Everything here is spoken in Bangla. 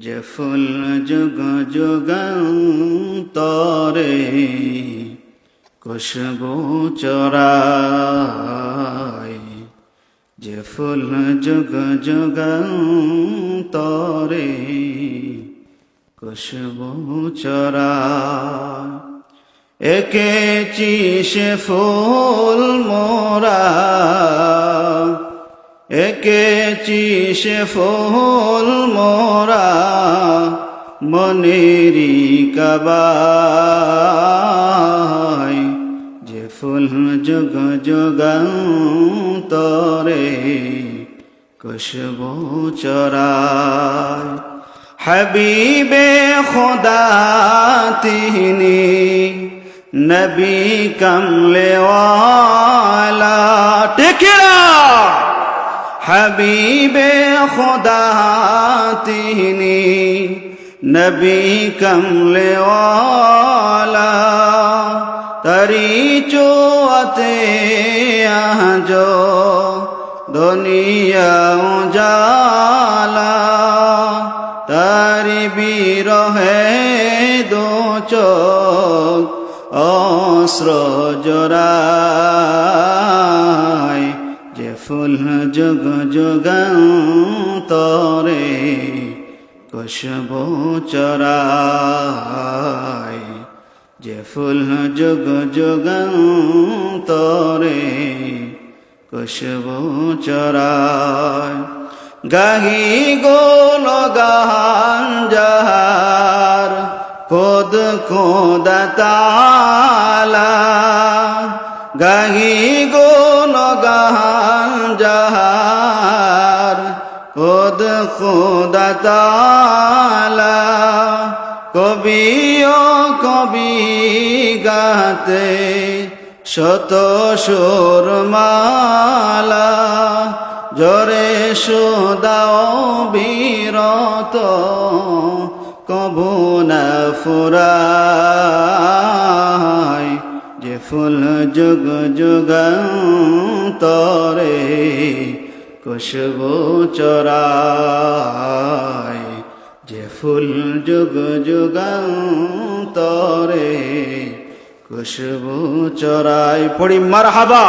যে ফুল যুগ যুগান্তরে খুশবু চরায়, যে ফুল যুগ যুগান্তরে খুশবু চরায়। এঁকেছি সে ফুল মোরা, এঁকেছি সে ফুল মোরা মনেরি কাবায়, যে ফুল যুগ যুগান্তরে খুশবু চরায়। হাবিবে খুদা তিনি নবী কমলে ওয়ালা, টিকিরা হাবিবে খুদা তিনি নবী কমলে ওয়ালা, তারি চোয়াতে আজো দুনিয়া উজালা, তারি বিরহে দো চোখ অশ্র জোড়ায়, যে ফুল যুগ যুগান্তরে খুশবু চরায়, যে ফুল যুগ যুগান্তরে খুশবু চরায়। গাহি গোল গান যাহার খুদ খুদা তালা, গাহি গোল গান যাহার খুদ খুদা তালা, কবি ও কবি গাতে শত সুর মালা, জরে সুদাও বিরত কবু না ফুরায়, যে ফুল যুগ যুগান্তরে খুশবু চরায়, যে ফুল যুগ যুগান্তরে খুশবু চরায়। পড়ি মারহাবা।